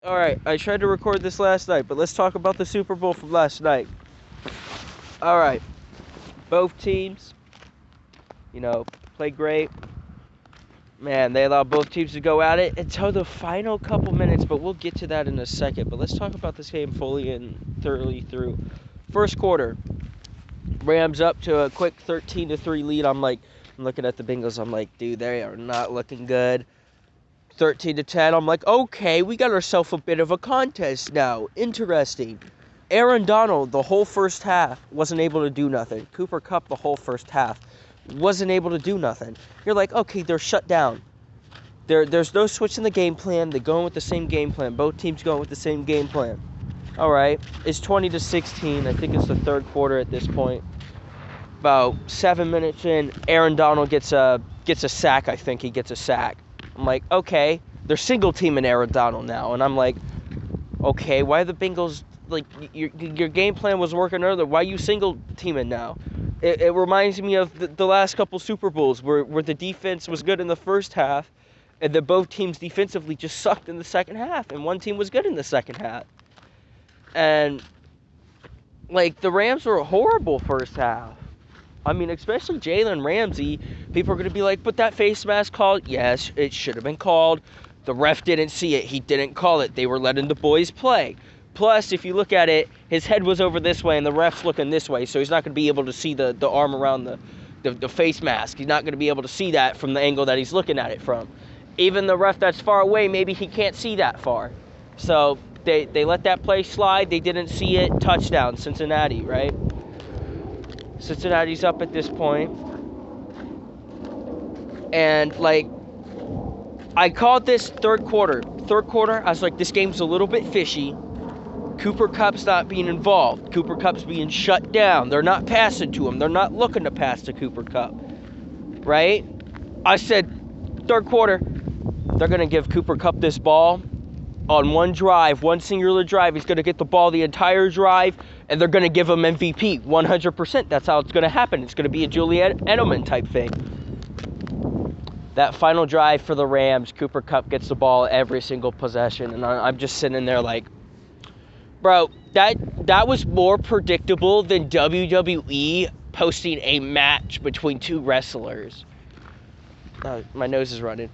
Alright, I tried to record this last night, but let's talk about the Super Bowl from last night. Alright, both teams, played great. Man, they allowed both teams to go at it until the final couple minutes, but we'll get to that in a second. But let's talk about this game fully and thoroughly through. First quarter, Rams up to a quick 13-3 lead. I'm looking at the Bengals. I'm like, dude, they are not looking good. 13-10. I'm like, okay, we got ourselves a bit of a contest now. Interesting. Aaron Donald, the whole first half, wasn't able to do nothing. Cooper Kupp, the whole first half, wasn't able to do nothing. You're like, okay, they're shut down. There's no switch in the game plan. They're going with the same game plan. Both teams going with the same game plan. All right, it's 20-16. I think it's the third quarter at this point. About 7 minutes in, Aaron Donald gets a sack. I think he gets a sack. I'm like, okay, they're single teaming Aaron Donald now, and I'm like, okay, why are the Bengals, like, your game plan was working earlier, why are you single teaming now? It reminds me of the last couple Super Bowls where the defense was good in the first half, and that both teams defensively just sucked in the second half, and one team was good in the second half. And, like, the Rams were a horrible first half. I mean, especially Jalen Ramsey, people are going to be like, but that face mask called? Yes, it should have been called. The ref didn't see it. He didn't call it. They were letting the boys play. Plus, if you look at it, his head was over this way and the ref's looking this way, so he's not going to be able to see the arm around the face mask. He's not going to be able to see that from the angle that he's looking at it from. Even the ref that's far away, maybe he can't see that far. So they let that play slide. They didn't see it. Touchdown, Cincinnati, right? Cincinnati's up at this point. And, like, I called this third quarter. Third quarter, I was like, this game's a little bit fishy. Cooper Kupp's not being involved. Cooper Kupp's being shut down. They're not passing to him. They're not looking to pass to Cooper Kupp. Right? I said, third quarter, they're going to give Cooper Kupp this ball on one drive, one singular drive. He's going to get the ball the entire drive, and they're going to give him MVP 100%. That's how it's going to happen. It's going to be a Julian Edelman type thing. That final drive for the Rams, Cooper Kupp gets the ball every single possession, and I'm just sitting there like, bro, that was more predictable than WWE posting a match between two wrestlers. My nose is running.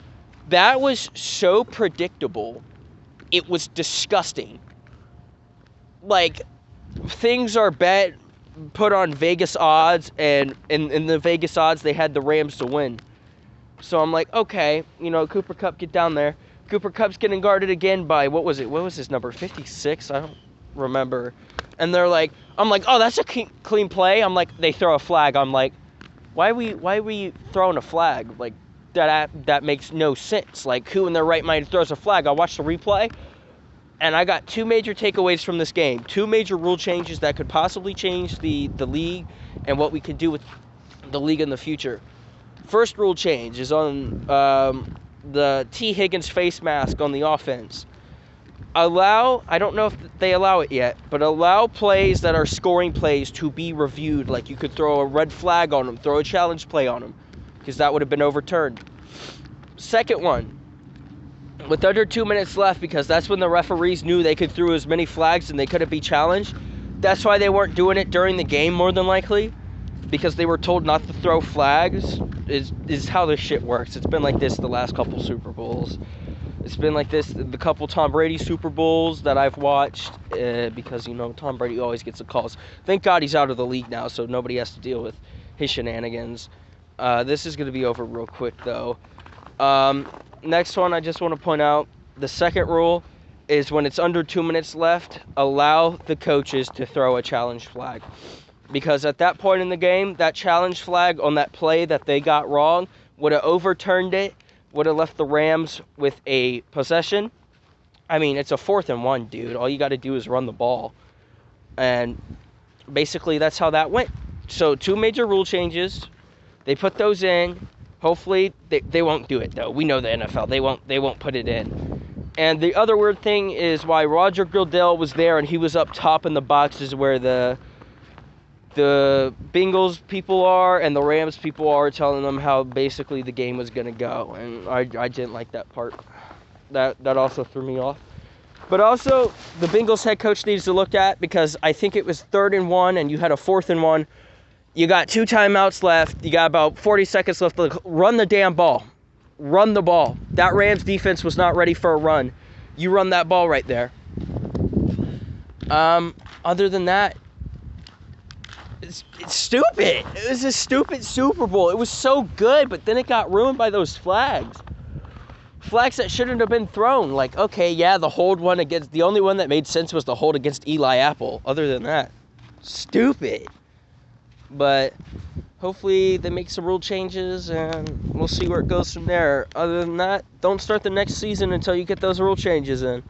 That was so predictable. It was disgusting. Like, things are put on Vegas odds, and in the Vegas odds, they had the Rams to win. So I'm like, okay, Cooper Kupp, get down there. Cooper Kupp's getting guarded again by, what was his number, 56? I don't remember. And I'm like, oh, that's a clean play. I'm like, they throw a flag. I'm like, why are we throwing a flag? Like, that makes no sense. Like, who in their right mind throws a flag? I watched the replay, and I got two major takeaways from this game. Two major rule changes that could possibly change the league and what we could do with the league in the future. First rule change is on the T. Higgins face mask on the offense. I don't know if they allow it yet, but allow plays that are scoring plays to be reviewed. Like, you could throw a red flag on them, throw a challenge play on them, because that would have been overturned. Second one, with under 2 minutes left, because that's when the referees knew they could throw as many flags and they couldn't be challenged. That's why they weren't doing it during the game, more than likely, because they were told not to throw flags, is how this shit works. It's been like this the last couple Super Bowls. It's been like this the couple Tom Brady Super Bowls that I've watched, because, Tom Brady always gets the calls. Thank God he's out of the league now, so nobody has to deal with his shenanigans. This is going to be over real quick, though. Next one, I just want to point out, the second rule is when it's under 2 minutes left, allow the coaches to throw a challenge flag. Because at that point in the game, that challenge flag on that play that they got wrong would have overturned it, would have left the Rams with a possession. I mean, it's a 4th and 1, dude. All you got to do is run the ball. And basically, that's how that went. So, two major rule changes. They put those in. Hopefully, they won't do it, though. We know the NFL. They won't put it in. And the other weird thing is why Roger Goodell was there and he was up top in the boxes where the Bengals people are and the Rams people are, telling them how basically the game was going to go. And I didn't like that part. That also threw me off. But also, the Bengals head coach needs to look at, because I think it was 3rd and 1 and you had a 4th and 1. You got 2 timeouts left. You got about 40 seconds left. Run the damn ball. Run the ball. That Rams defense was not ready for a run. You run that ball right there. Other than that, it's stupid. It was a stupid Super Bowl. It was so good, but then it got ruined by those flags. Flags that shouldn't have been thrown. Like, okay, yeah, the hold one against... The only one that made sense was the hold against Eli Apple. Other than that, stupid. But hopefully they make some rule changes, and we'll see where it goes from there. Other than that, don't start the next season until you get those rule changes in.